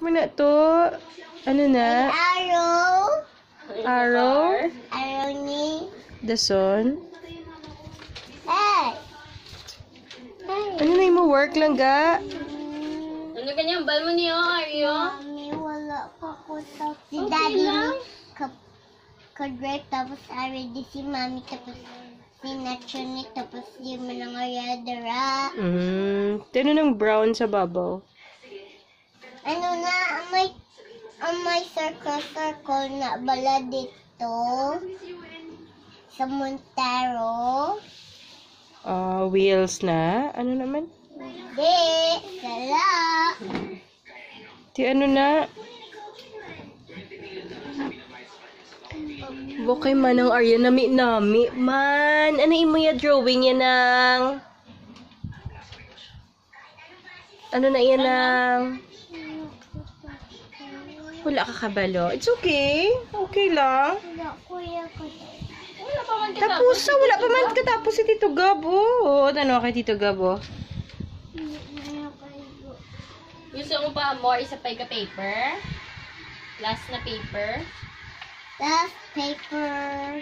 Muna to. Ano na? Arrow. Arrow. Arrow ni. Dason. Hey. Ano na yung work lang ga? Ano kanyang bal mo niyo, Aryo? Mami, wala pa ko tapos. Si Daddy ka-drive tapos already si Mami tapos si Nacho ni tapos di mo nang ayadara. Tino ng brown sa babaw. Ano na, may circle na bala dito sa Montero. Wheels na. Ano naman? Hindi, sala. Ti ano na? Bukay man ang Arya nami man. Ano imo ya drawing yan ng? Ano na yan ng? Wala ka kabalo. It's okay. Okay lang. Wala, kuya ko. Wala pa man Tapos wala pa man katapos si Tito Gabo. Ano kay Tito Gabo? Gusto mo pa more isa pa ka paper? Last na paper? Last paper.